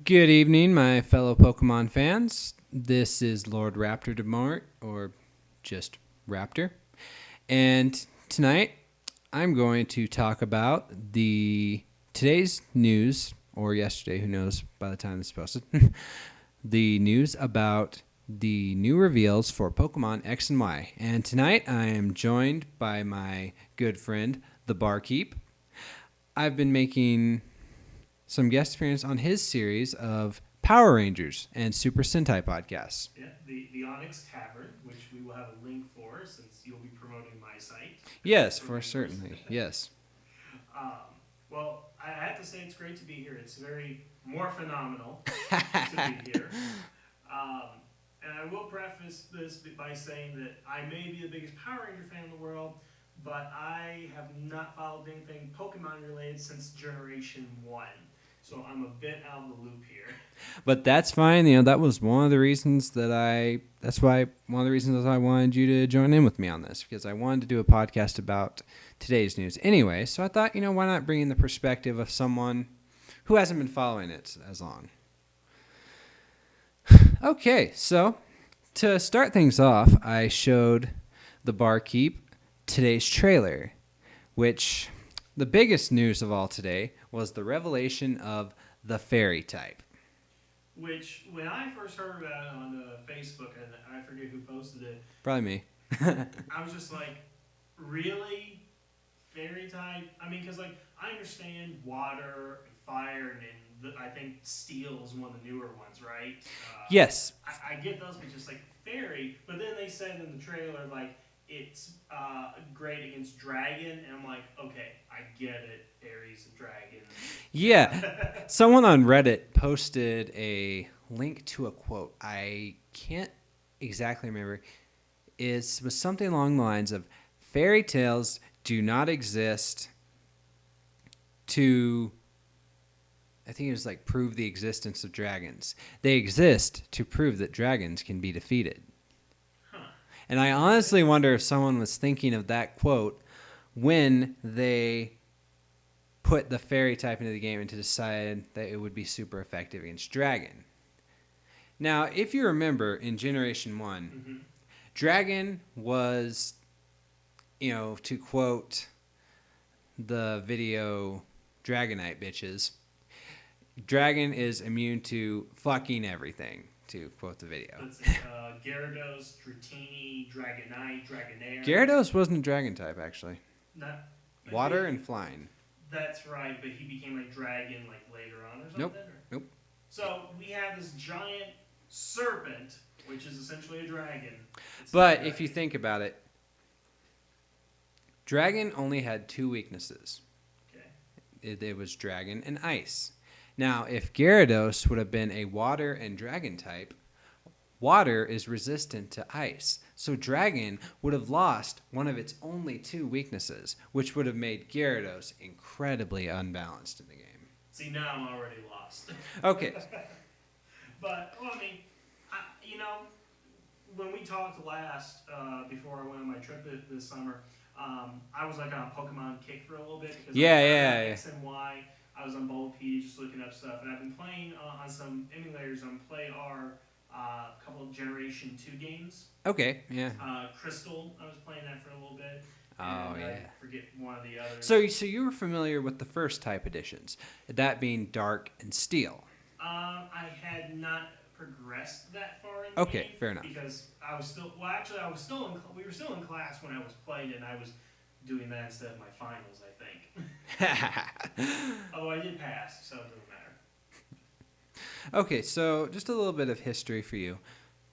Good evening, my fellow Pokemon fans. This is Lord Raptor DeMart, or just Raptor. And tonight, I'm going to talk about today's news, or yesterday, who knows by the time this is posted, the news about the new reveals for Pokemon X and Y. And tonight, I am joined by my good friend, the Barkeep. I've been making some guest appearance on his series of Power Rangers and Super Sentai podcasts. Yeah, the Onyx Tavern, which we will have a link for since you'll be promoting my site. Yes, for certainly. Yes. Well, I have to say it's great to be here. It's very more phenomenal to be here. And I will preface this by saying that I may be the biggest Power Ranger fan in the world, but I have not followed anything Pokemon related since Generation 1. So I'm a bit out of the loop here. But that's fine. That was one of the reasons that's why one of the reasons I wanted you to join in with me on this, because I wanted to do a podcast about today's news anyway. So I thought, why not bring in the perspective of someone who hasn't been following it as long. Okay, so to start things off, I showed the Barkeep today's trailer, which the biggest news of all today was the revelation of the fairy type. Which, when I first heard about it on Facebook, and I forget who posted it. Probably me. I was just like, really? Fairy type? I mean, because, I understand water and fire, and I think steel is one of the newer ones, right? Yes. I get those, but just, fairy. But then they said in the trailer, it's great against dragon, and I'm like, okay, I get it, fairies and dragons. Yeah. Someone on Reddit posted a link to a quote. I can't exactly remember. It was something along the lines of, fairy tales do not exist to, I think it was prove the existence of dragons. They exist to prove that dragons can be defeated. And I honestly wonder if someone was thinking of that quote when they put the fairy type into the game and to decide that it would be super effective against dragon. Now, if you remember in Generation 1, dragon was, to quote the video Dragonite bitches, dragon is immune to fucking everything, to quote the video. Let's see, Gyarados, Dratini, Dragonite, Dragonair. Gyarados wasn't a dragon type, actually. Not, Water and flying. That's right, but he became a dragon later on or something? Nope. So we have this giant serpent, which is essentially a dragon. But if you think about it, dragon only had two weaknesses. Okay. It was dragon and ice. Now, if Gyarados would have been a water and dragon type, water is resistant to ice. So dragon would have lost one of its only two weaknesses, which would have made Gyarados incredibly unbalanced in the game. See, now I'm already lost. Okay. But, when we talked last, before I went on my trip this summer, I was on a Pokemon kick for a little bit. Because X and Y. I was on Bulbapedia just looking up stuff, and I've been playing on some emulators on PlayR, a couple of Generation 2 games. Okay, yeah. Crystal, I was playing that for a little bit. Oh, yeah. I forget one of the others. So you were familiar with the first type editions, that being Dark and Steel. I had not progressed that far in the game. Okay, fair enough. Because I was still, we were still in class when I was playing, and I was doing that instead of my finals, I think. Although I did pass, so it doesn't matter. Okay, so just a little bit of history for you.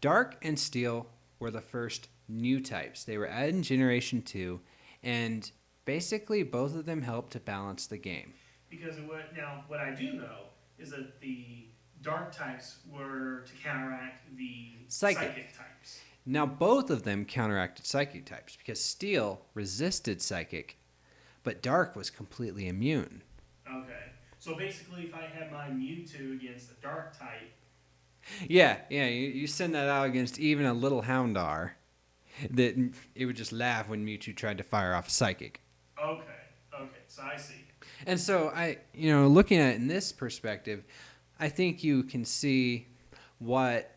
Dark and Steel were the first new types. They were added in Generation 2, and basically both of them helped to balance the game. Because what I do know is that the Dark types were to counteract the Psychic types. Now, both of them counteracted Psychic types, because Steel resisted Psychic, but Dark was completely immune. Okay. So basically, if I had my Mewtwo against the Dark type... Yeah, you send that out against even a little Houndour, that it would just laugh when Mewtwo tried to fire off a Psychic. Okay, so I see. And so, looking at it in this perspective, I think you can see what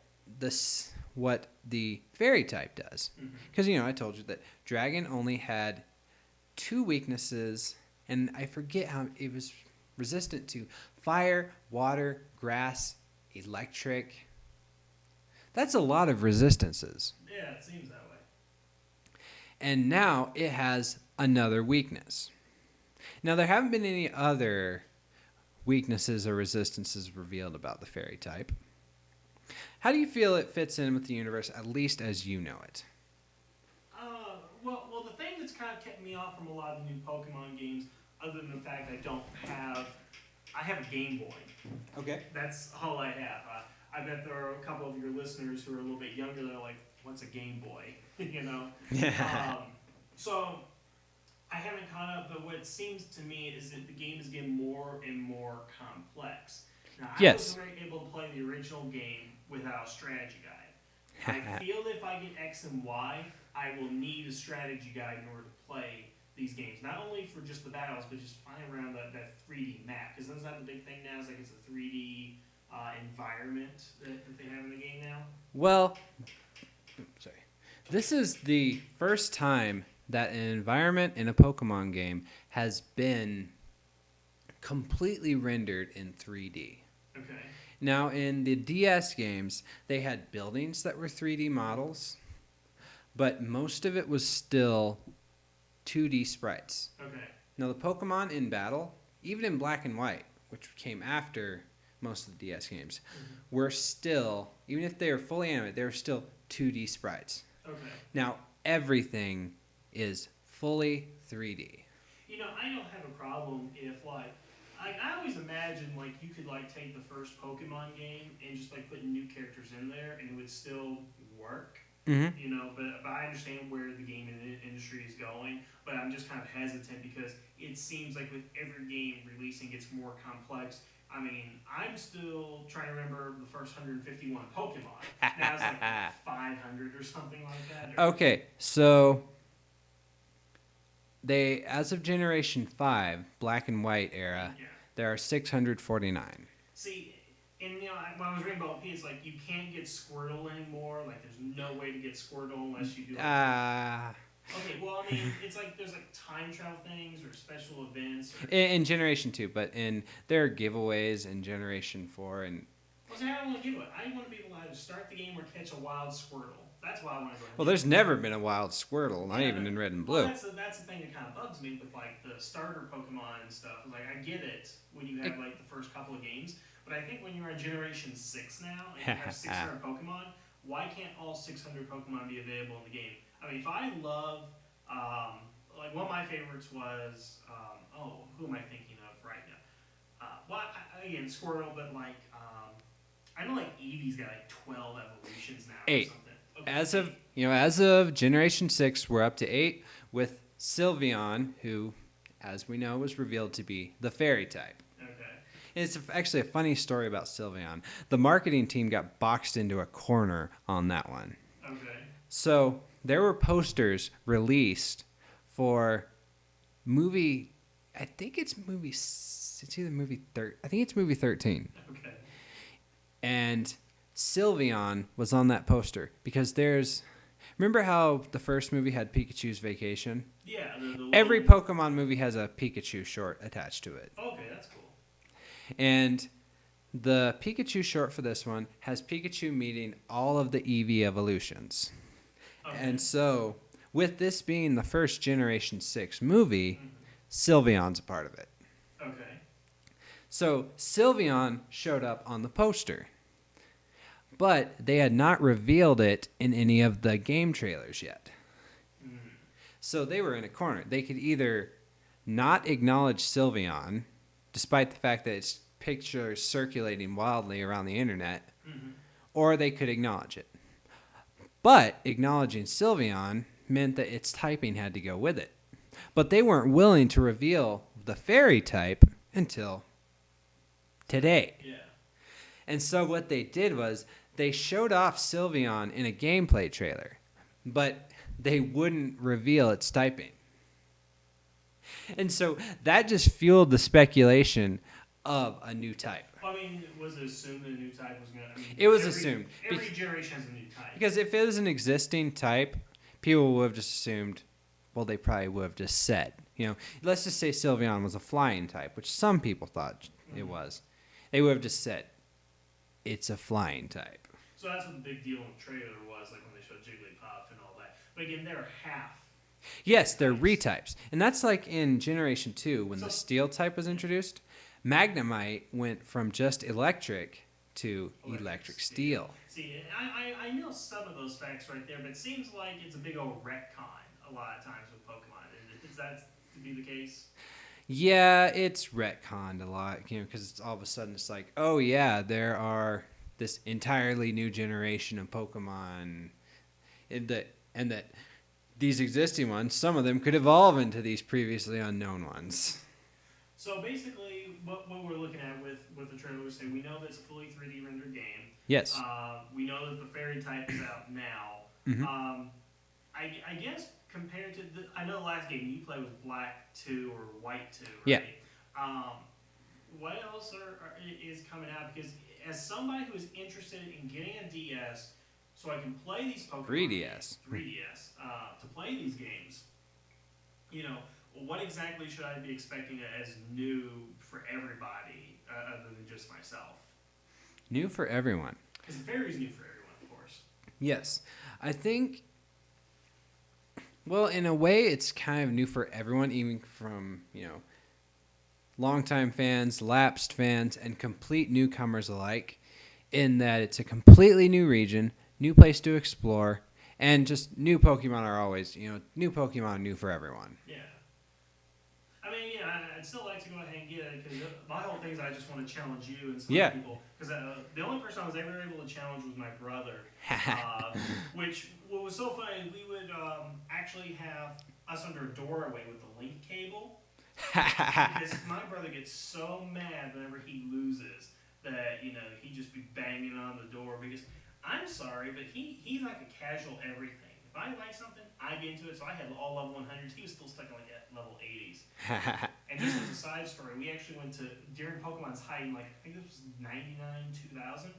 what the fairy type does. Because, I told you that dragon only had 2 weaknesses, and I forget how it was resistant to fire, water, grass, electric. That's a lot of resistances. Yeah, it seems that way. And now it has another weakness. Now, there haven't been any other weaknesses or resistances revealed about the fairy type. How do you feel it fits in with the universe, at least as you know it? Well, the thing that's kind of kept me off from a lot of the new Pokemon games, other than the fact I have a Game Boy. Okay. That's all I have. I bet there are a couple of your listeners who are a little bit younger that are like, "What's a Game Boy?" So I haven't caught up, but what it seems to me is that the game is getting more and more complex. Now, I was very able to play the original game without a strategy guide. I feel if I get X and Y, I will need a strategy guide in order to play these games. Not only for just the battles, but just flying around that 3D map. Because that's not the big thing now. It's like it's a 3D environment that they have in the game now. Well, sorry. This is the first time that an environment in a Pokemon game has been completely rendered in 3D. Okay. Now, in the DS games, they had buildings that were 3D models, but most of it was still 2D sprites. Okay. Now, the Pokemon in battle, even in Black and White, which came after most of the DS games, were still, even if they were fully animated, they were still 2D sprites. Okay. Now, everything is fully 3D. I don't have a problem if, I always imagine, you could, take the first Pokemon game and just, put new characters in there and it would still work. Mm-hmm. But I understand where the gaming industry is going, but I'm just kind of hesitant because it seems like with every game releasing, it's more complex. I mean, I'm still trying to remember the first 151 Pokemon. Now it's 500 or something like that. Okay, so as of Generation 5, Black and White era, there are 649. See, and when I was reading about P, it's you can't get Squirtle anymore. There's no way to get Squirtle unless you do. Okay, well, I mean, it's there's time travel things or special events. In Generation 2, but there are giveaways in Generation 4 and. Well, see, I don't want to give it. I want to be able to start the game or catch a wild Squirtle. That's why I want to go ahead. Well, there's never been a wild Squirtle, not even in Red and Blue. Well, that's the thing that kind of bugs me with the starter Pokemon and stuff. I get it when you have the first couple of games, but I think when you're on Generation 6 now and you have 600 Pokemon, why can't all 600 Pokemon be available in the game? I mean, if I love, one of my favorites was, who am I thinking of right now? Again, Squirtle, but I know Eevee's got 12 evolutions now. 8. Or something. Okay. As of Generation 6, we're up to 8 with Sylveon, who, as we know, was revealed to be the fairy type. Okay. And it's actually a funny story about Sylveon. The marketing team got boxed into a corner on that one. Okay. So there were posters released for movie. I think it's movie 13. Okay. And Sylveon was on that poster because remember how the first movie had Pikachu's Vacation? Yeah. Every Pokemon movie has a Pikachu short attached to it. Okay, that's cool. And the Pikachu short for this one has Pikachu meeting all of the Eevee evolutions. Okay. And so, with this being the first Generation 6 movie, Sylveon's a part of it. Okay. So, Sylveon showed up on the poster. But they had not revealed it in any of the game trailers yet. So they were in a corner. They could either not acknowledge Sylveon, despite the fact that its picture is circulating wildly around the internet, or they could acknowledge it. But acknowledging Sylveon meant that its typing had to go with it. But they weren't willing to reveal the fairy type until today. Yeah. And so what they did was they showed off Sylveon in a gameplay trailer, but they wouldn't reveal its typing. And so that just fueled the speculation of a new type. Well, I mean, was it assumed that a new type was going to... I mean, It was assumed. Every generation has a new type. Because if it was an existing type, people would have just assumed, well, they probably would have just said, let's just say Sylveon was a flying type, which some people thought it was. They would have just said, it's a flying type. So that's what the big deal in the trailer was, like when they showed Jigglypuff and all that. But again, they're half. Yes, they're retypes. And that's like in Generation 2, when the Steel type was introduced, Magnemite went from just electric to electric steel. See, I know some of those facts right there, but it seems like it's a big old retcon a lot of times with Pokemon. Is that to be the case? Yeah, it's retconned a lot, because it's all of a sudden it's like, oh yeah, there are this entirely new generation of Pokemon, and that these existing ones, some of them could evolve into these previously unknown ones. So basically, what we're looking at with the trailer, we know that it's a fully 3D rendered game. Yes. We know that the fairy type is out now. Mm-hmm. I guess compared to I know the last game you played was Black 2 or White 2, right? Yeah. What else is coming out? Because as somebody who is interested in getting a DS so I can play these Pokemon 3DS. 3DS, to play these games, what exactly should I be expecting as new for everybody other than just myself? New for everyone. Because the fairy's new for everyone, of course. Yes. I think, well, in a way, it's kind of new for everyone, even from, longtime fans, lapsed fans, and complete newcomers alike, in that it's a completely new region, new place to explore, and just new Pokemon are always, new Pokemon new for everyone. Yeah. I mean, I'd still like to go ahead and get it, because my whole thing is I just want to challenge you and some people. Because the only person I was ever able to challenge was my brother. Which, what was so funny, we would actually have us under a doorway with the link cable. Because my brother gets so mad whenever he loses that, he'd just be banging on the door. Because, I'm sorry, but he's like a casual everything. If I like something, I get into it. So I had all level 100s. He was still stuck at level 80s. And just as a side story, we actually went to, during Pokemon's height, I think this was 99, 2000,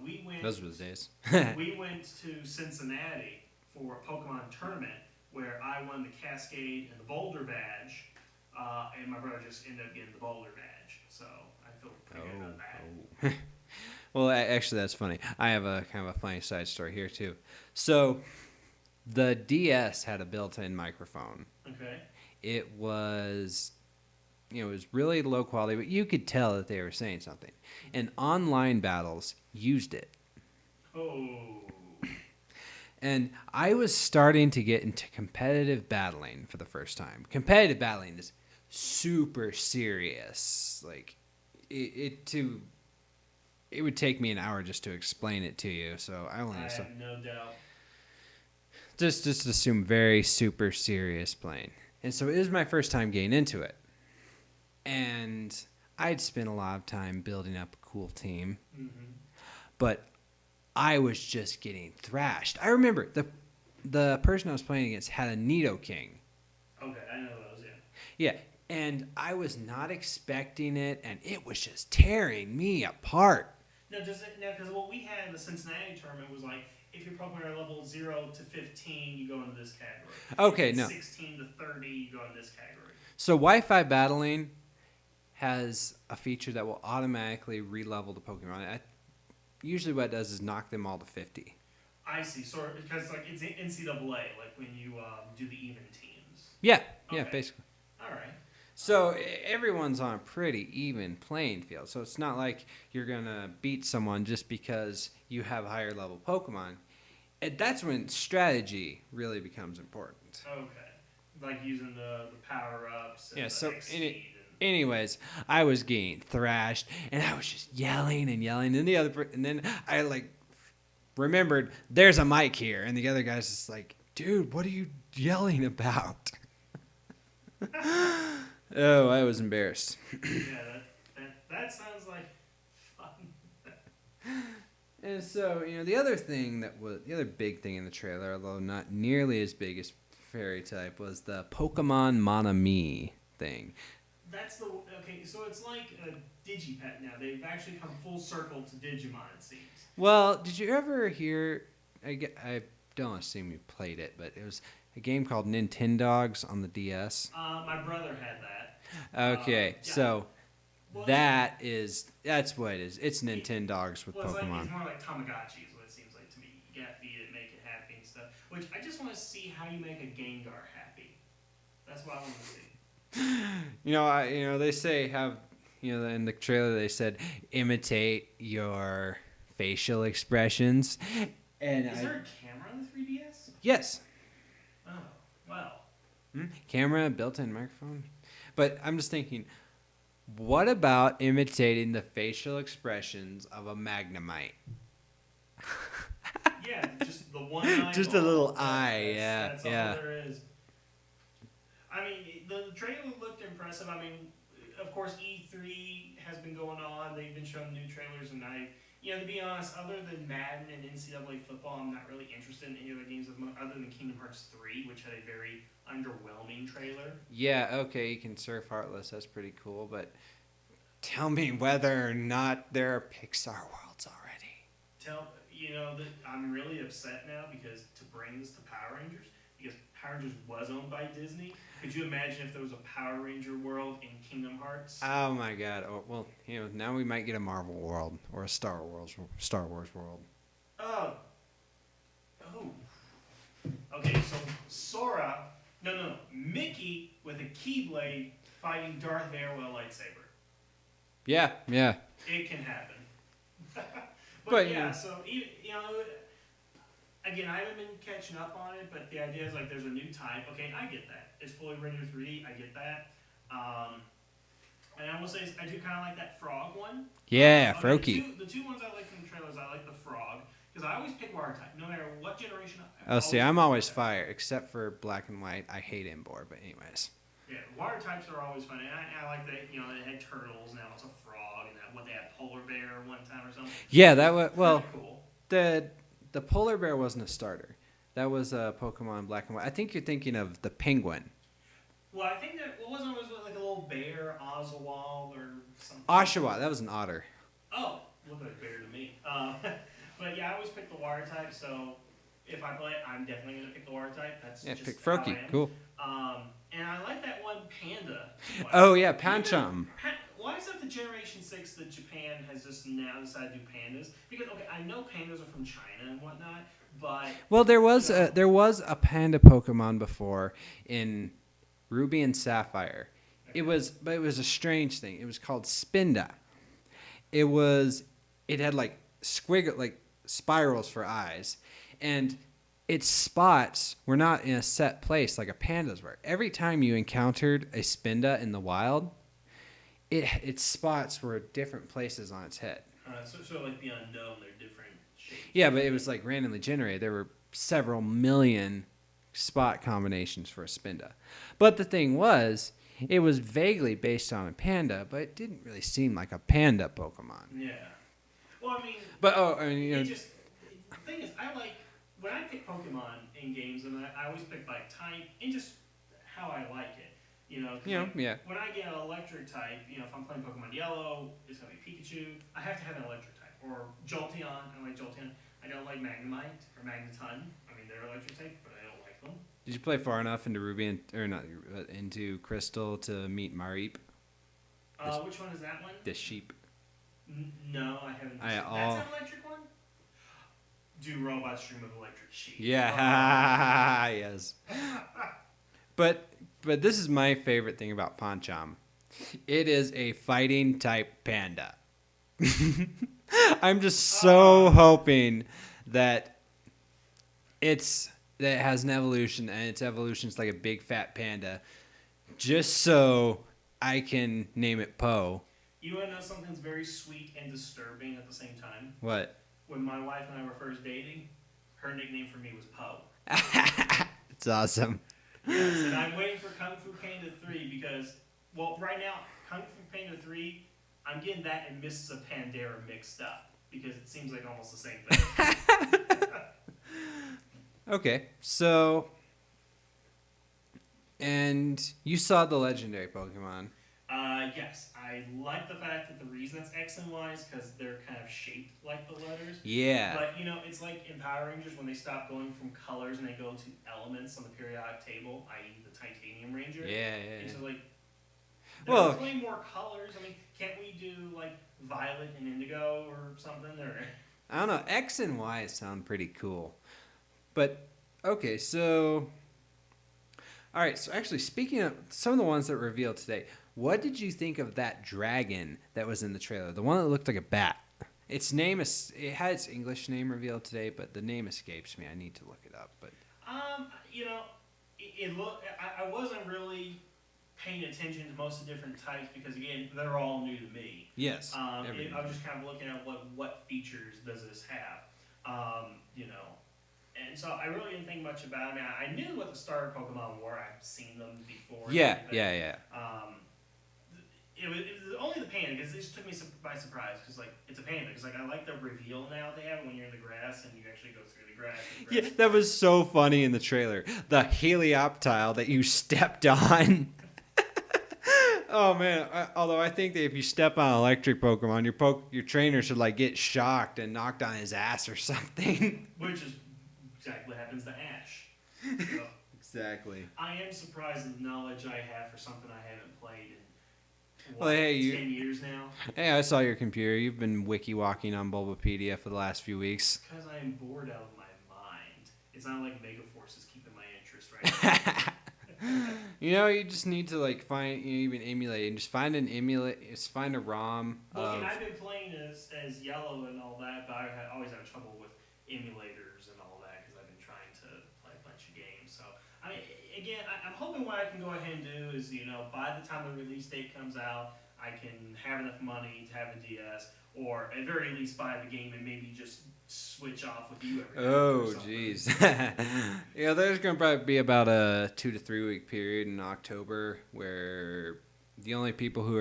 we went... Those were the days. We went to Cincinnati for a Pokemon tournament where I won the Cascade and the Boulder badge, and my brother just ended up getting the Boulder badge. So I feel pretty good about that. Well, actually, that's funny. I have a kind of a funny side story here, too. So, the DS had a built-in microphone. Okay. It was, it was really low quality, but you could tell that they were saying something. And online battles used it. Oh. And I was starting to get into competitive battling for the first time. Competitive battling is super serious. Like, it would take me an hour just to explain it to you. So I have no doubt. Just assume very super serious playing. And so it was my first time getting into it. And I'd spent a lot of time building up a cool team. Mm-hmm. But I was just getting thrashed. I remember the person I was playing against had a Nidoking. Okay, I know those, yeah. Yeah, and I was not expecting it, and it was just tearing me apart. Now, because what we had in the Cincinnati tournament was like, if your Pokemon are level 0 to 15, you go into this category. Okay, no. 16 to 30, you go into this category. So Wi-Fi battling has a feature that will automatically re-level the Pokemon. Usually what it does is knock them all to 50. I see. So, because it's NCAA, like when you do the even teams. Yeah, okay. Yeah, basically. All right. So everyone's on a pretty even playing field. So it's not like you're going to beat someone just because you have a higher level Pokemon. And that's when strategy really becomes important. Okay. Like using the power-ups and anyways, I was getting thrashed, and I was just yelling and yelling. And then I remembered there's a mic here, and the other guy's just like, dude, what are you yelling about? Oh, I was embarrassed. Yeah, that sounds like fun. And so, the other big thing in the trailer, although not nearly as big as Fairy type, was the Pokemon Monami thing. that's the okay. So it's like a Digipet now. They've actually come full circle to Digimon. It seems. Well, did you ever hear? I don't assume you played it, but it was a game called Nintendogs on the DS. My brother had that. Okay, Yeah. so Well, that's what it is. It's it, Nintendogs with well, it's Pokemon. more like Tamagotchi is what it seems like to me. You gotta feed it, make it happy and stuff. Which I just want to see how you make a Gengar happy. That's what I want to see. They say have in the trailer they said imitate your facial expressions, and Is there a camera on the 3DS? yes, Oh, well. camera, built-in microphone. But I'm just thinking, what about imitating the facial expressions of a Magnemite? Yeah, just the one eye. Just a little eye, yeah, That's yeah. all there is. I mean, the trailer looked impressive. I mean, of course, E3 has been going on. They've been showing new trailers, and to be honest, other than Madden and NCAA football, I'm not really interested in any other games other than Kingdom Hearts 3, which had a very underwhelming trailer. Yeah, okay, you can surf Heartless. That's pretty cool, but tell me whether or not there are Pixar worlds already. That I'm really upset now because to bring this to Power Rangers, because Power Rangers was owned by Disney. Could you imagine if there was a Power Ranger world in Kingdom Hearts? Oh my God! Oh, well, now we might get a Marvel world or a Star Wars world. Oh. Oh. Okay, so Sora, no, Mickey with a Keyblade fighting Darth Vader with a lightsaber. Yeah, yeah. It can happen. But, yeah, so again, I haven't been catching up on it, but the idea is like there's a new type. Okay, I get that. It's fully rendered 3D. I get that. And I will say I do kind of like that frog one. Yeah, Okay, Froakie. the two ones I like from the trailers, I like the frog because I always pick water type, no matter what generation. Oh, see, I'm pick always water type. fire, except for black and white. I hate Embor, but anyways. Yeah, water types are always fun, and I like that. They had turtles, now it's a frog, and they had polar bear one time or something. Yeah, that was Cool. the polar bear wasn't a starter. That was a Pokemon Black and White. I think you're thinking of the penguin. Well, I think that wasn't always like a little bear, Oswald, or something. Oshawa, that was an otter. Oh, looked like a bear to me. But yeah, I always pick the water type, so if I play it, I'm definitely gonna pick the water type. That's just Pick how I Froakie. am. Cool. And I like that one panda. One. Oh yeah, Pancham. Why is that the Generation 6 that Japan has just now decided to do pandas? Because okay, I know pandas are from China and whatnot, but Well, there was a panda Pokemon before in Ruby and Sapphire. Okay. It was a strange thing. It was called Spinda. It had like spirals for eyes, and its spots were not in a set place like a panda's were. Every time you encountered a Spinda in the wild, its spots were different places on its head. So like the unknown, they're different shapes. Yeah, but it was like randomly generated. There were several million spot combinations for a Spinda. But the thing was, it was vaguely based on a panda, but it didn't really seem like a panda Pokemon. Yeah. Well, I mean, But the thing is, I like when I pick Pokemon in games, and I always pick like type and just how I like it. yeah. When I get an electric type, if I'm playing Pokemon Yellow, it's gonna be Pikachu. I have to have an electric type or Jolteon. I like Jolteon. I don't like Magnemite or Magneton. I mean, they're electric type, but I don't like them. Did you play far enough into Ruby into Crystal to meet Mareep? Which one is that one? The sheep. No, I haven't. That's an electric one. Do robots stream of electric sheep? Yeah, yes. But this is my favorite thing about Pancham. It is a fighting type panda. I'm just so hoping that it has an evolution and its evolution's like a big fat panda, just so I can name it Poe. You want to know something's very sweet and disturbing at the same time? What? When my wife and I were first dating, her nickname for me was Poe. It's awesome. Yes, and I'm waiting for Kung Fu Panda 3 because, well, right now, Kung Fu Panda 3, I'm getting that and Mists of Pandora mixed up because it seems like almost the same thing. Okay, so, and you saw the legendary Pokemon. Yes, I like the fact that the reason it's X and Y is because they're kind of shaped like the letters. Yeah. But it's like in Power Rangers when they stop going from colors and they go to elements on the periodic table, i.e., the Titanium Ranger. Yeah, yeah, And yeah. so like there are Well, plenty more colors. I mean, can't we do like violet and indigo or something? Or I don't know. X and Y sound pretty cool. But, okay, so. All right, so actually, speaking of some of the ones that were revealed today, what did you think of that dragon that was in the trailer? The one that looked like a bat. Its name is. It had its English name revealed today, but the name escapes me. I need to look it up. But it looked. I wasn't really paying attention to most of the different types because again, they're all new to me. yes, I was just kind of looking at what features does this have, and so I really didn't think much about it. I mean, I knew what the starter Pokemon were. I've seen them before. yeah, yeah, yeah. It was only the panda because it just took me by surprise because like it's a panda because like I like the reveal now they have when you're in the grass and you actually go through the grass. Yeah, that was so funny in the trailer. The Helioptile that you stepped on. Oh man! Although I think that if you step on an electric Pokemon, your trainer should like get shocked and knocked on his ass or something. Which is exactly what happens to Ash. So, Exactly. I am surprised at the knowledge I have for something I haven't played in Well, hey, 10 years now. Hey, I saw your computer. You've been wiki walking on Bulbapedia for the last few weeks. Because I am bored out of my mind. It's not like Megaforce is keeping my interest right now. You just need to like find even emulate and just find an emulate. Just find a ROM. Well, and I've been playing as Yellow and all that, but I always have trouble with emulators and all that because I've been trying to play a bunch of games. So I mean, again, I'm hoping what I can go ahead and do is by the time the release date comes out, I can have enough money to have a DS, or at very least buy the game and maybe just switch off with you every day. Oh, jeez. Yeah, there's going to probably be about a 2 to 3 week period in October where the only people who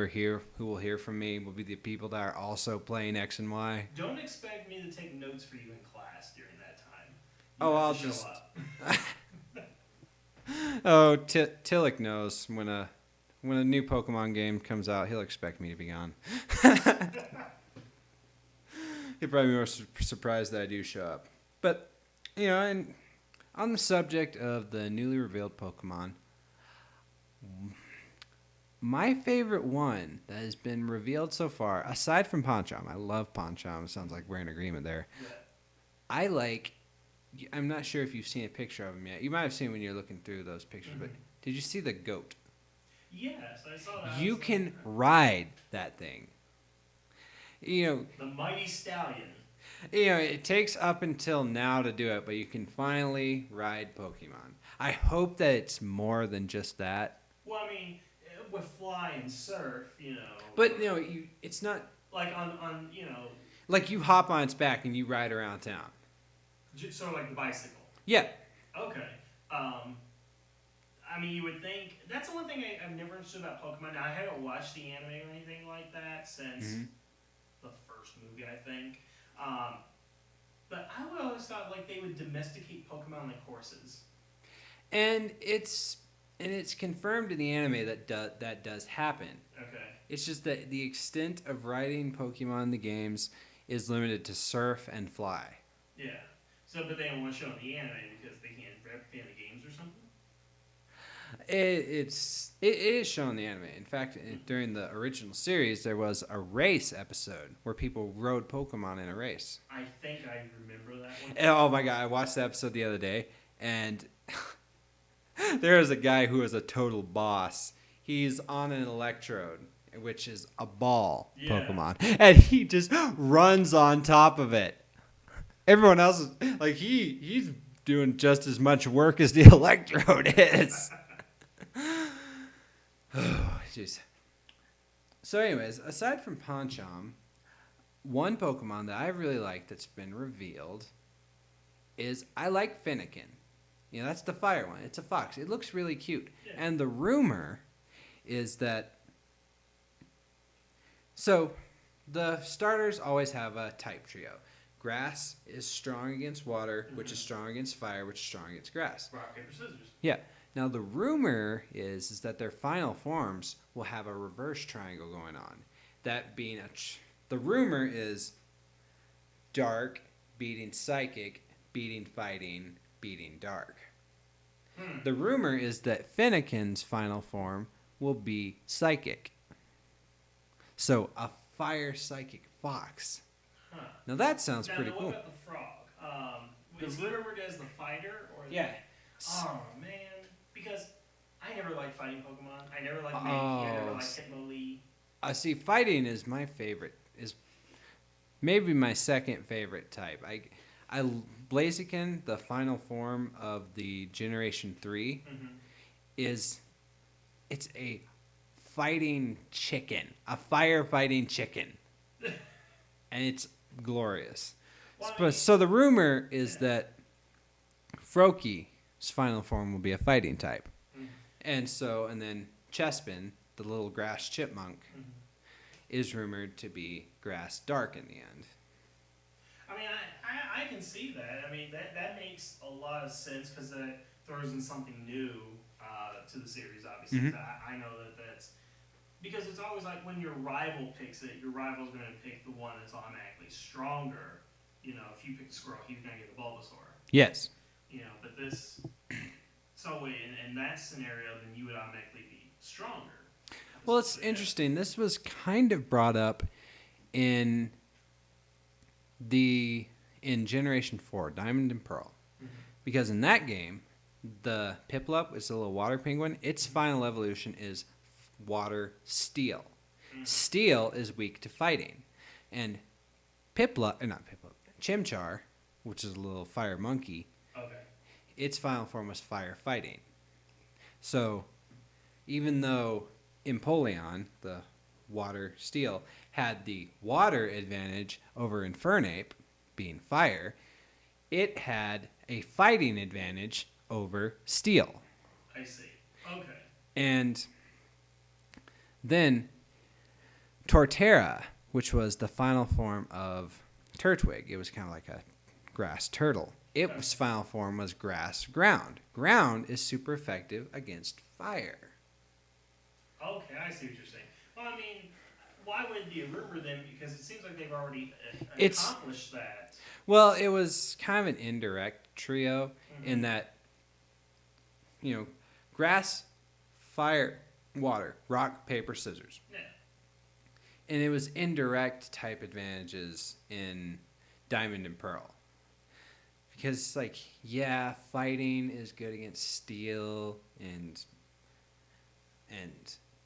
will hear from me will be the people that are also playing X and Y. Don't expect me to take notes for you in class during that time. I'll just. Oh, Tillich knows when a new Pokemon game comes out, he'll expect me to be gone. He'll probably be more surprised that I do show up. But, and on the subject of the newly revealed Pokemon, my favorite one that has been revealed so far, aside from Pancham, I love Pancham. It sounds like we're in agreement there. Yeah. I'm not sure if you've seen a picture of him yet. You might have seen when you're looking through those pictures, but did you see the goat? Yes, I saw that. You can ride that thing. The mighty stallion. It takes up until now to do it, but you can finally ride Pokemon. I hope that it's more than just that. Well, I mean, with fly and surf, But it's not like on like you hop on its back and you ride around town. sort of like the bicycle. Yeah. Okay. I mean, you would think that's the one thing I've never understood about Pokemon. Now, I haven't watched the anime or anything like that since the first movie, I think. But I would always thought like they would domesticate Pokemon like horses. And it's confirmed in the anime that does happen. Okay. It's just that the extent of riding Pokemon in the games is limited to surf and fly. Yeah. So, but they don't want to show in the anime because they can't replicate in the games or something? It is shown in the anime. In fact, during the original series, there was a race episode where people rode Pokemon in a race. I think I remember that one. And, oh my god, I watched the episode the other day, and there is a guy who is a total boss. He's on an Electrode, which is a ball Pokemon, and he just runs on top of it. Everyone else is like he's doing just as much work as the Electrode is. Oh, jeez. So, anyways, aside from Pancham, one Pokemon that I really like that's been revealed is I like Finnegan. That's the fire one. It's a fox. It looks really cute. Yeah. And the rumor is that... So, the starters always have a type trio. Grass is strong against water, which is strong against fire, which is strong against grass. Rock, paper, scissors. Yeah. Now the rumor is that their final forms will have a reverse triangle going on. That being the rumor is dark beating psychic, beating fighting, beating dark. The rumor is that Finnegan's final form will be psychic. So a fire psychic fox. Huh. Now that sounds pretty what cool. about the frog? Is he rumored as the fighter or? Yeah. Oh man, because I never liked fighting Pokemon. I never liked Mankey. I never liked Hitmonlee. See, fighting is my favorite. Is maybe my second favorite type. I Blaziken, the final form of the Generation 3, is it's a fighting chicken, a firefighting chicken, and it's glorious. Well, So the rumor is that Froakie's final form will be a fighting type, and then Chespin, the little grass chipmunk, is rumored to be grass dark in the end. I mean, I can see that. I mean, that makes a lot of sense because that throws in something new to the series, obviously. I know that's because it's always like when your rival picks it, your rival's going to pick the one that's automatically stronger. You know, if you pick the squirrel, he's going to get the Bulbasaur. Yes. You know, but this, so in that scenario, then you would automatically be stronger. Well, it's interesting. This was kind of brought up in Generation 4, Diamond and Pearl. Because in that game, the Piplup is a little water penguin. Its final evolution is water steel. Steel is weak to fighting. And Chimchar, which is a little fire monkey, its final form was fire fighting. So even though Empoleon, the water steel, had the water advantage over Infernape, being fire, it had a fighting advantage over steel. I see. Okay. And then Torterra, which was the final form of Turtwig, it was kind of like a grass turtle. Its final form was grass ground. Ground is super effective against fire. Okay, I see what you're saying. Well, I mean, why would it be a rumor then? Because it seems like they've already accomplished that. Well, it was kind of an indirect trio in that, grass, fire, water, rock, paper, scissors. Yeah. And it was indirect type advantages in Diamond and Pearl. Because, fighting is good against steel and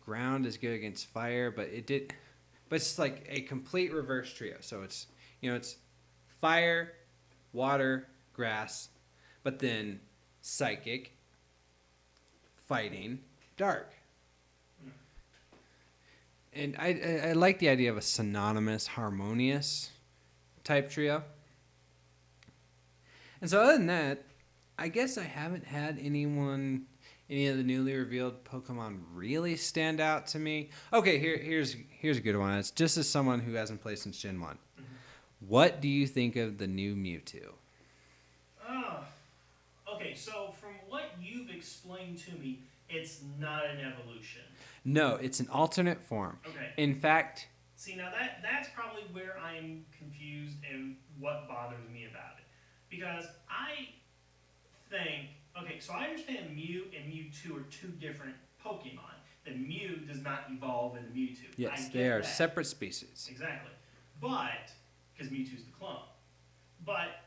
ground is good against fire, but it's like a complete reverse trio. So it's fire, water, grass, but then psychic, fighting, dark. And I like the idea of a synonymous, harmonious type trio. And so other than that, I guess I haven't had any of the newly revealed Pokemon really stand out to me. Okay, here's a good one. It's just as someone who hasn't played since Gen 1. What do you think of the new Mewtwo? Okay, so from what you've explained to me, it's not an evolution. No, it's an alternate form. Okay. In fact... See, now that's probably where I'm confused and what bothers me about it. Because I think... Okay, so I understand Mew and Mewtwo are two different Pokemon. That Mew does not evolve into Mewtwo. Yes, they are separate species. Exactly. But, because Mewtwo's the clone. But,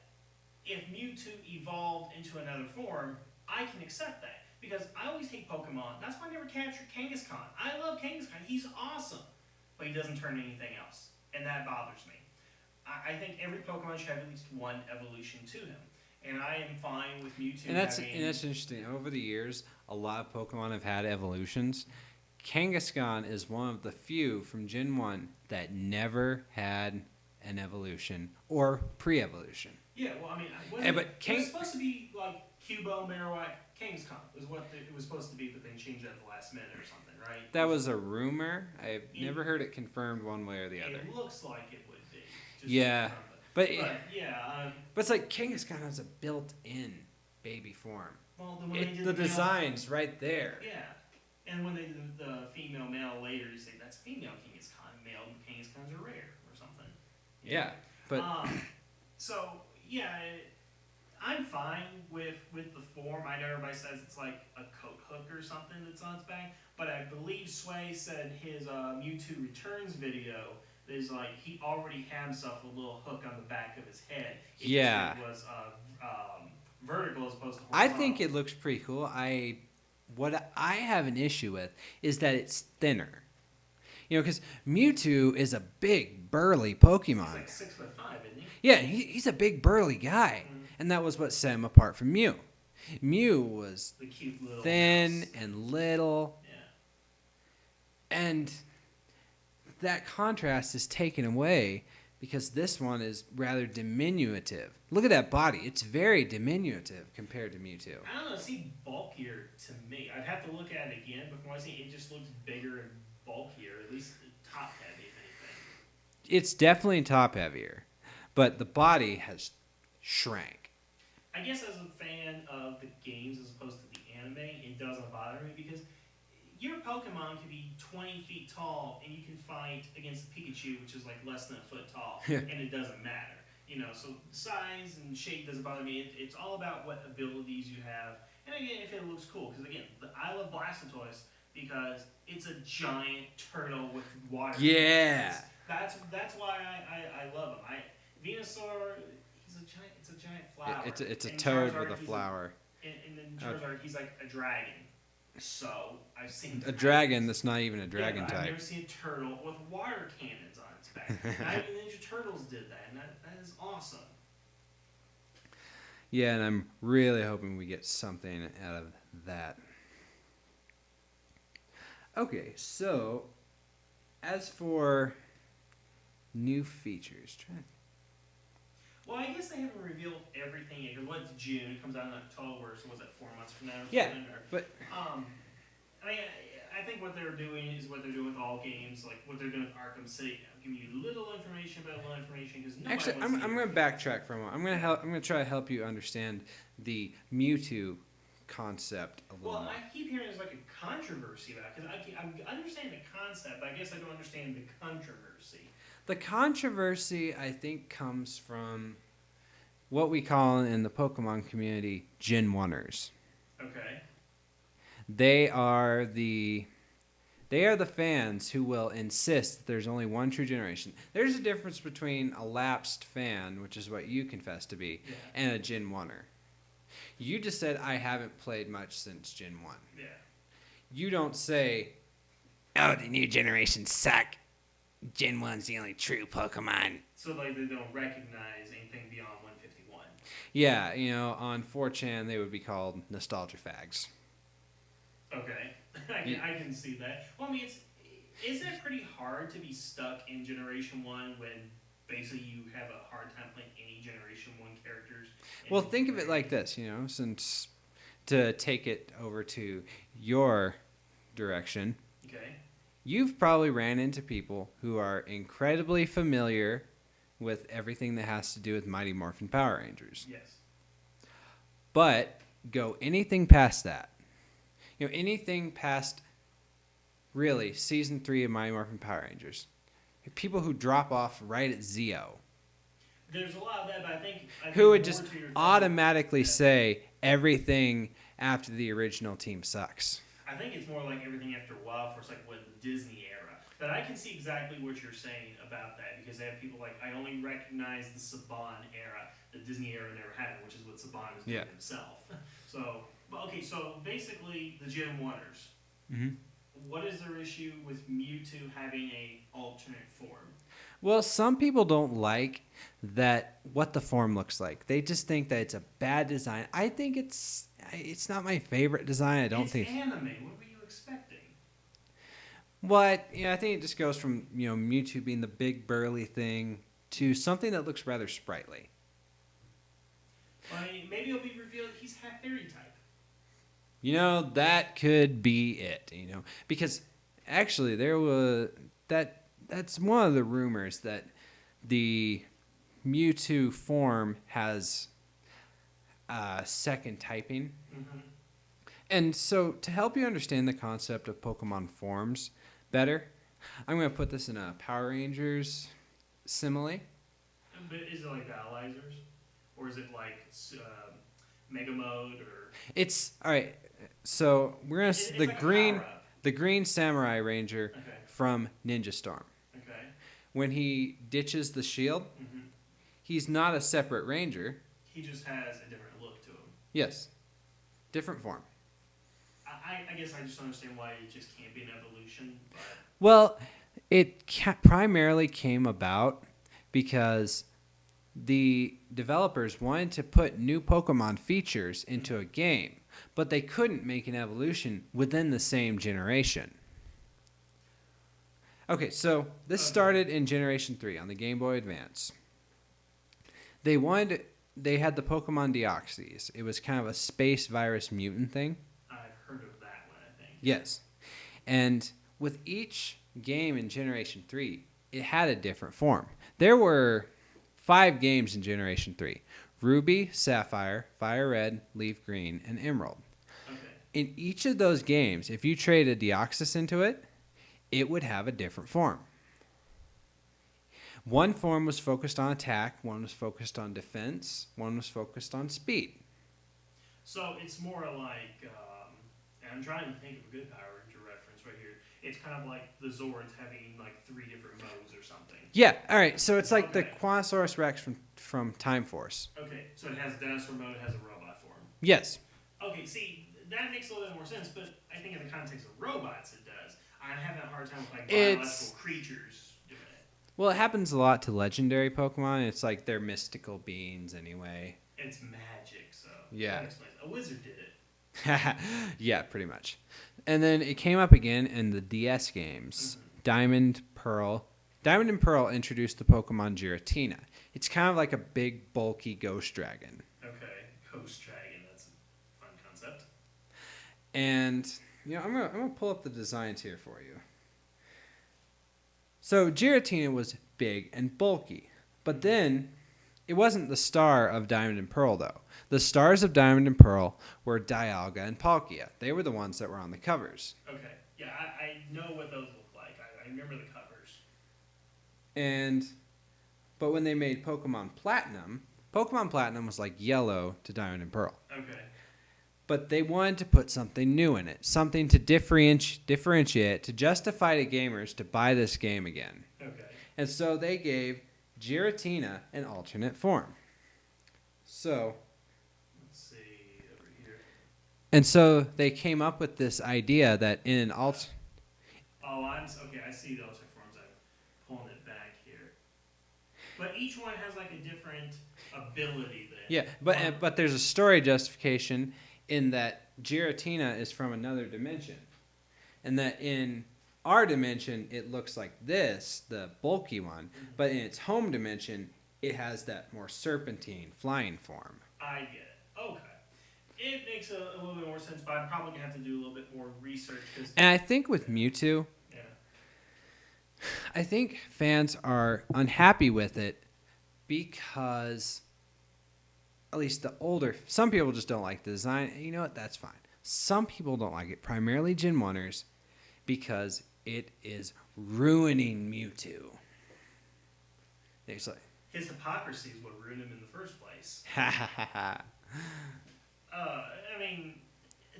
if Mewtwo evolved into another form, I can accept that. Because I always hate Pokemon. That's why I never captured Kangaskhan. I love Kangaskhan. He's awesome. But he doesn't turn anything else. And that bothers me. I think every Pokemon should have at least one evolution to him. And I am fine with Mewtwo and that's interesting. Over the years, a lot of Pokemon have had evolutions. Kangaskhan is one of the few from Gen 1 that never had an evolution or pre-evolution. Yeah, well, I mean, it was supposed to be like Cubo, Marowak, Kangaskhan is what it was supposed to be, but then changed it at the last minute or something, right? That was a rumor. I've never heard it confirmed one way or the other. It looks like it would be. But it's like Kangaskhan has a built-in baby form. Well, then when they did The the male, design's right there. yeah. And when they did the female male later, you say that's female Kangaskhan, male Kangaskhan's are rare or something. You know? Yeah, but So yeah, I'm fine with the form. I know everybody says it's like a coat hook or something that's on its back, but I believe Sway said his Mewtwo Returns video is like he already had himself a little hook on the back of his head. Yeah. It was vertical as opposed to I horizontal. think it looks pretty cool. What I have an issue with is that it's thinner. You know, because Mewtwo is a big, burly Pokemon. He's like 6'5", isn't he? Yeah, he's a big, burly guy. Mhm. And that was what set him apart from Mew. Mew was The cute little thin mouse. and little. Yeah. And that contrast is taken away because this one is rather diminutive. Look at that body. It's very diminutive compared to Mewtwo. I don't know. It seems bulkier to me. I'd have to look at it again before I see it. It just looks bigger and bulkier, at least top heavy, if anything. It's definitely top heavier, but the body has shrank. I guess as a fan of the games as opposed to the anime, it doesn't bother me because your Pokemon can be 20 feet tall and you can fight against a Pikachu, which is like less than a foot tall, and it doesn't matter. You know, so size and shape doesn't bother me. It's all about what abilities you have, and again, if it looks cool. Because again, I love Blastoise because it's a giant turtle with water. Yeah. That's why I love him. Venusaur, he's a giant. It's a giant flower. It's a And toad Charizard, with a flower. And then Charizard, he's like a dragon. So I've seen A dragon that's not even a yeah, dragon I've type. never seen a turtle with water cannons on its back. Not even Ninja Turtles did that, and that is awesome. Yeah, and I'm really hoping we get something out of that. Okay, so as for new features, Well, I guess they haven't revealed everything yet. Because what's June? It comes out in October, so was that 4 months from now? Or Yeah, something? Or, but I mean, I think what they're doing is what they're doing with all games, like what they're doing with Arkham City. I'm giving you little information about little information because actually, I'm going to backtrack for a moment. I'm going to try to help you understand the Mewtwo concept a little Well, more. I keep hearing there's like a controversy about it because I understand the concept, but I guess I don't understand the controversy. The controversy, I think, comes from what we call in the Pokemon community Gen 1ers. Okay. They are the fans who will insist that there's only one true generation. There's a difference between a lapsed fan, which is what you confess to be, Yeah. and a Gen 1er. You just said, I haven't played much since Gen 1. Yeah. You don't say, oh, the new generation suck. Gen 1's the only true Pokemon. So like they don't recognize anything beyond 151. Yeah, you know, on 4chan they would be called nostalgia fags. Okay. I can see that. Well, I mean, isn't it pretty hard to be stuck in Generation 1 when basically you have a hard time playing any Generation 1 characters? Well, think of it like this, you know, since to take it over to your direction, Okay. you've probably ran into people who are incredibly familiar with everything that has to do with Mighty Morphin Power Rangers. Yes. But go anything past that. You know, anything past, really, Season 3 of Mighty Morphin Power Rangers. People who drop off right at Zeo. There's a lot of that, but I think Who would more just to your thing- automatically say everything after the original team sucks. I think it's more like everything after a while for it's like what the Disney era. But I can see exactly what you're saying about that because they have people like I only recognize the Saban era. The Disney era never had it, which is what Saban is doing Yeah. himself. So, okay, so basically the Gen 1ers. Mm-hmm. What is their issue with Mewtwo having a alternate form? Well, some people don't like that what the form looks like. They just think that it's a bad design. I think it's not my favorite design. I don't It's think. anime. What were you expecting? What? I think it just goes from Mewtwo being the big burly thing to something that looks rather sprightly. Well, I mean, maybe it'll be revealed he's half fairy type. That could be it. Because actually there was that's one of the rumors that the Mewtwo form has second typing. Mm-hmm. And so, to help you understand the concept of Pokemon forms better, I'm going to put this in a Power Rangers simile. But is it like Battleizers? Or is it like Mega Mode? Or It's all right. So we're gonna it's like a power up. the green Samurai Ranger Okay. from Ninja Storm. Okay. When he ditches the shield, hmm he's not a separate ranger. He just has a different look to him. Yes, different form. I guess I just don't understand why it just can't be an evolution. But Well, it primarily came about because the developers wanted to put new Pokemon features into a game, but they couldn't make an evolution within the same generation. Okay, so this started in Generation 3 on the Game Boy Advance. They had the Pokemon Deoxys. It was kind of a space virus mutant thing. I've heard of that one, I think. Yes. And with each game in Generation 3, it had a different form. There were 5 games in Generation 3: Ruby, Sapphire, Fire Red, Leaf Green, and Emerald. Okay. In each of those games, if you traded Deoxys into it, it would have a different form. One form was focused on attack, one was focused on defense, one was focused on speed. So it's more like, and I'm trying to think of a good Power Ranger reference right here. It's kind of like the Zords having like 3 different modes or something. Yeah, all right. So it's like the Okay. Quantosaurus Rex from Time Force. Okay, so it has dinosaur mode, it has a robot form. Yes. Okay, see, that makes a little bit more sense, but I think in the context of robots, it does. I'm having a hard time with like biological creatures doing it. Well, it happens a lot to legendary Pokemon. It's like they're mystical beings anyway. It's magic, so Yeah. that explains. A wizard did it. Yeah, pretty much. And then it came up again in the DS games. Diamond, Pearl. Diamond and Pearl introduced the Pokemon Giratina. It's kind of like a big, bulky ghost dragon. Okay, Ghost Dragon, that's a fun concept. And I'm gonna pull up the designs here for you. So Giratina was big and bulky, but then it wasn't the star of Diamond and Pearl though. The stars of Diamond and Pearl were Dialga and Palkia. They were the ones that were on the covers. Okay, yeah, I know what those look like. I remember the covers. But when they made Pokemon Platinum was like yellow to Diamond and Pearl. Okay. But they wanted to put something new in it, something to differentiate, to justify to gamers to buy this game again. Okay. And so they gave Giratina an alternate form. So, Let's see over here. and so they came up with this idea that in an Oh, okay. I see the alternate forms. I'm pulling it back here. But each one has like a different ability. Then. yeah, but there's a story justification in that Giratina is from another dimension, and that in our dimension it looks like this, the bulky one, but in its home dimension it has that more serpentine flying form. I get it. Okay. It makes a little bit more sense, but I'm probably gonna have to do a little bit more research because. And I think with Mewtwo, Yeah. I think fans are unhappy with it because, at least some people just don't like the design. You know what? That's fine. Some people don't like it, primarily Gen 1ers, because it is ruining Mewtwo. It's like, His hypocrisy is what ruined him in the first place. ha ha ha ha. I mean,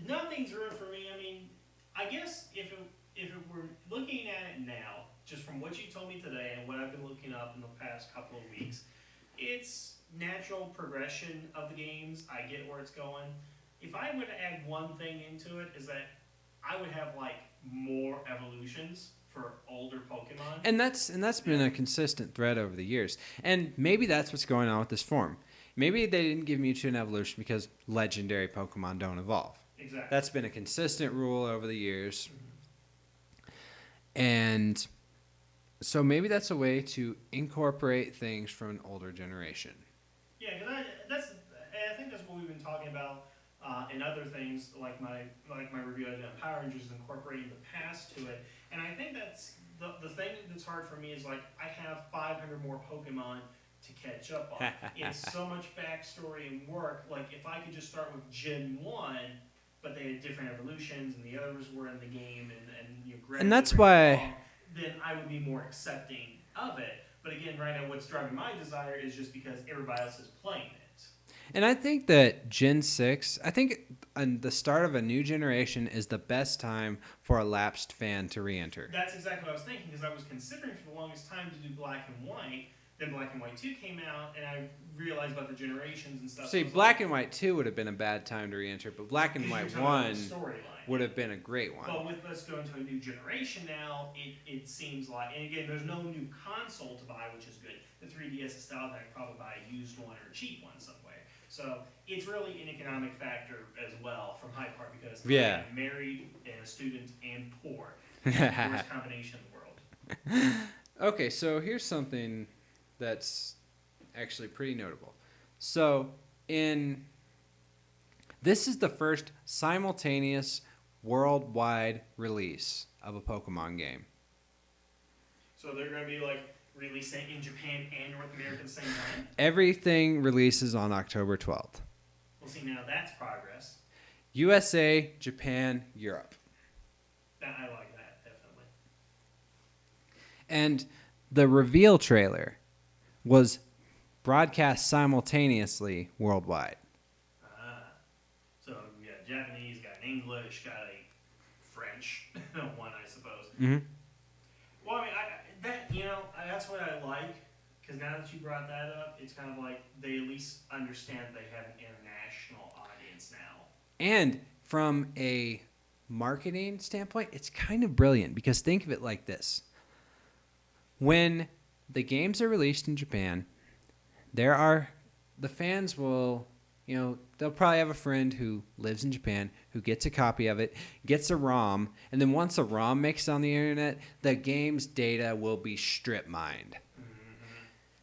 nothing's ruined for me. I mean, I guess if it were looking at it now, just from what you told me today and what I've been looking up in the past couple of weeks, it's natural progression of the games. I get where it's going. If I were to add one thing into it, is that I would have like more evolutions for older Pokemon. And that's been a consistent thread over the years. And maybe that's what's going on with this form. Maybe they didn't give Mewtwo an evolution because legendary Pokemon don't evolve. Exactly. That's been a consistent rule over the years. And so maybe that's a way to incorporate things from an older generation. Yeah, because I think that's what we've been talking about in other things, like my review of Power Rangers, incorporating the past to it. And I think that's the thing that's hard for me is like I have 500 more Pokemon to catch up on. It's so much backstory and work. Like if I could just start with Gen 1, but they had different evolutions, and the others were in the game, and you And gradually that's bring them why, along, then I would be more accepting of it. But again, right now, what's driving my desire is just because everybody else is playing it. and I think that Gen 6, I think the start of a new generation is the best time for a lapsed fan to re-enter. That's exactly what I was thinking, because I was considering for the longest time to do Black and White. Then Black and White 2 came out, and I realized about the generations and stuff. See, So I was Black like, and White 2 would have been a bad time to re-enter, but Black and because you're White talking about 1 the storyline. would have been a great one. But with us going to a new generation now, it seems like, and again, there's no new console to buy, which is good. The 3DS is style that I could probably buy a used one or a cheap one somewhere. So it's really an economic factor as well from my part, because Yeah. I'm married and a student and poor. It's the worst combination in the world. Okay, so here's something that's actually pretty notable. So, this is the first simultaneous worldwide release of a Pokemon game. So they're going to be like releasing in Japan and North America at the same time. Everything releases on October 12th. We'll see, now that's progress. USA, Japan, Europe. I like that, definitely. And the reveal trailer was broadcast simultaneously worldwide. So we got Japanese, got an English, got a French one, I suppose. Mm-hmm. Well, I mean, that's what I like, because now that you brought that up, it's kind of like they at least understand they have an international audience now. And from a marketing standpoint, it's kind of brilliant because think of it like this. When the games are released in Japan, the fans will, they'll probably have a friend who lives in Japan who gets a copy of it, gets a ROM, and then once a ROM makes it on the internet, the game's data will be strip mined.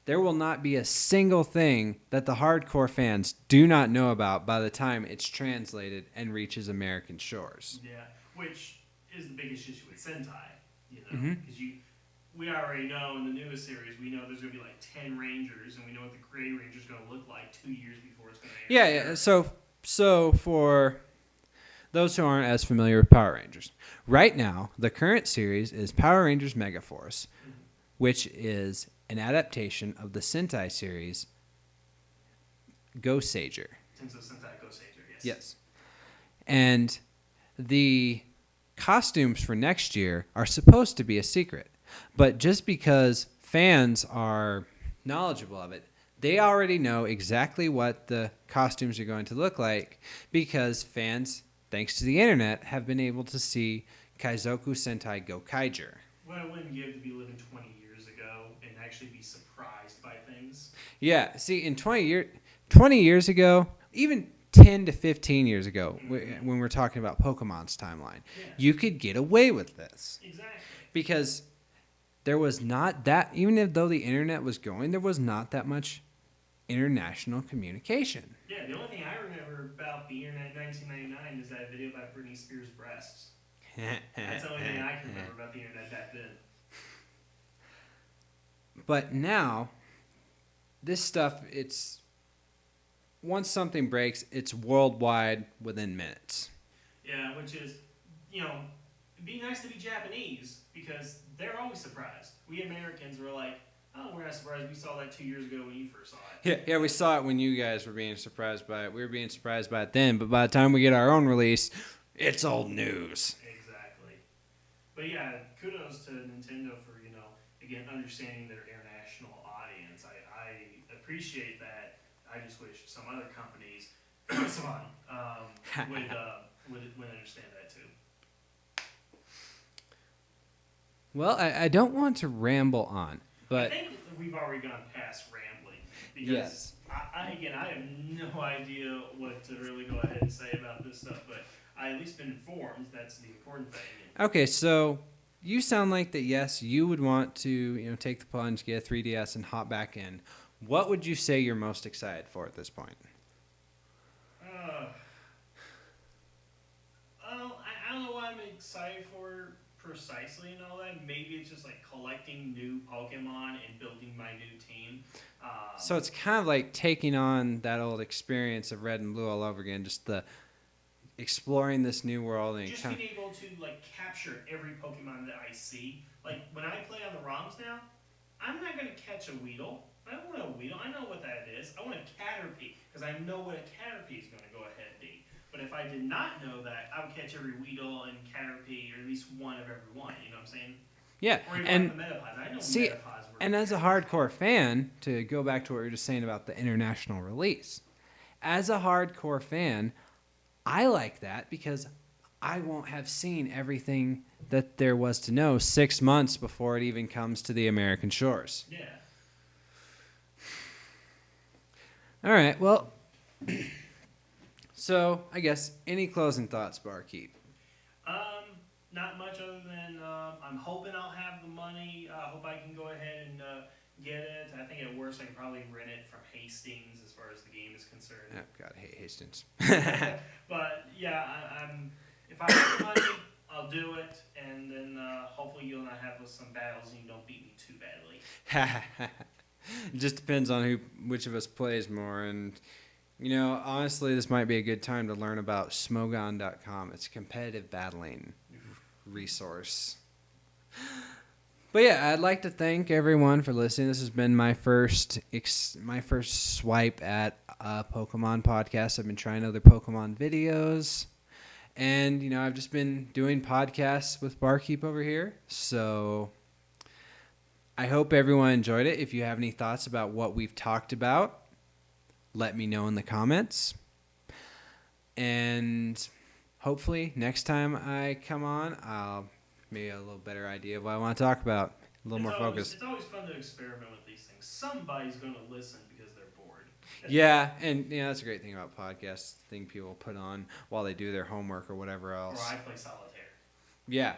There will not be a single thing that the hardcore fans do not know about by the time it's translated and reaches American shores. Yeah, which is the biggest issue with Sentai, Mhm. because we already know in the newest series, we know there's going to be like 10 Rangers, and we know what the Gray Ranger's going to look like 2 years before it's going to air. Yeah. So for those who aren't as familiar with Power Rangers, right now the current series is Power Rangers Megaforce, which is an adaptation of the Sentai series Go Sager. Sentai Go Sager, yes. Yes. And the costumes for next year are supposed to be a secret. But just because fans are knowledgeable of it, they already know exactly what the costumes are going to look like because fans, thanks to the internet, have been able to see Kaizoku Sentai Go Kaiger. What I wouldn't give to be living 20 years ago and actually be surprised by things. Yeah, see, in 20 years ago, even 10 to 15 years ago, when we're talking about Pokemon's timeline, you could get away with this. Exactly. Because there was not that, even though the internet was going, there was not that much international communication. Yeah, the only thing I remember about the internet in 1999 is that video about Britney Spears' breasts. That's the only thing I can remember about the internet back then. But now, this stuff, once something breaks, it's worldwide within minutes. Yeah, which is, it'd be nice to be Japanese because they're always surprised. We Americans were like, oh, we're not surprised. We saw that 2 years ago when you first saw it. Yeah, we saw it when you guys were being surprised by it. We were being surprised by it then, but by the time we get our own release, it's old news. Exactly. But yeah, kudos to Nintendo for, again, understanding their international audience. I appreciate that. I just wish some other companies would understand that too. Well, I don't want to ramble on, but I think we've already gone past rambling because yes. I have no idea what to really go ahead and say about this stuff, but I at least been informed. That's the important thing. Okay, so you sound like that. Yes, you would want to take the plunge, get a 3DS, and hop back in. What would you say you're most excited for at this point? I don't know what I'm excited for precisely and all that. Maybe it's just like collecting new Pokemon and building my new team. So it's kind of like taking on that old experience of Red and Blue all over again. Just exploring this new world and Just being able to like capture every Pokemon that I see. Like when I play on the ROMs now, I'm not gonna catch a Weedle. I don't want a Weedle. I know what that is. I want a Caterpie because I know what a Caterpie is gonna go ahead and be. But if I did not know that, I would catch every Weedle and Caterpie, or at least one of every one. You know what I'm saying? yeah, Or even and like the Metapods. I know see, Metapods were. and as a hardcore fan, to go back to what we were just saying about the international release, as a hardcore fan, I like that because I won't have seen everything that there was to know 6 months before it even comes to the American shores. Yeah. All right, well, so I guess any closing thoughts, Barkeep? Not much other than I'm hoping I'll have the money. I hope I can go ahead and get it. I think at worst I can probably rent it from Hastings as far as the game is concerned. Oh, God, I hate Hastings. But yeah, I'm. If I have the money, I'll do it, and then hopefully you'll not have some battles and you don't beat me too badly. It just depends on which of us plays more. And, you know, honestly, this might be a good time to learn about Smogon.com. It's a competitive battling resource. But yeah, I'd like to thank everyone for listening. This has been my first swipe at a Pokemon podcast. I've been trying other Pokemon videos. And, you know, I've just been doing podcasts with Barkeep over here. So I hope everyone enjoyed it. If you have any thoughts about what we've talked about, let me know in the comments. And hopefully next time I come on, I'll maybe a little better idea of what I want to talk about. A little more focused. It's always fun to experiment with these things. Somebody's going to listen because they're bored. Yeah, and that's a great thing about podcasts. Thing people put on while they do their homework or whatever else. Or I play solitaire. Yeah,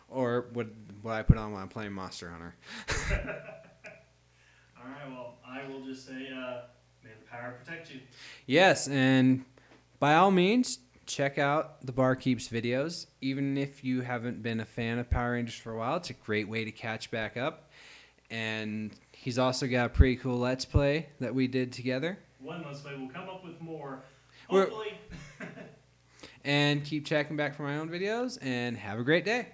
or what I put on when I'm playing Monster Hunter. All right, well, I will just say, may the power protect you. Yes, and by all means, check out the Barkeep's videos. Even if you haven't been a fan of Power Rangers for a while, it's a great way to catch back up. And he's also got a pretty cool Let's Play that we did together. One Let's Play. We'll come up with more. Hopefully. And keep checking back for my own videos, and have a great day.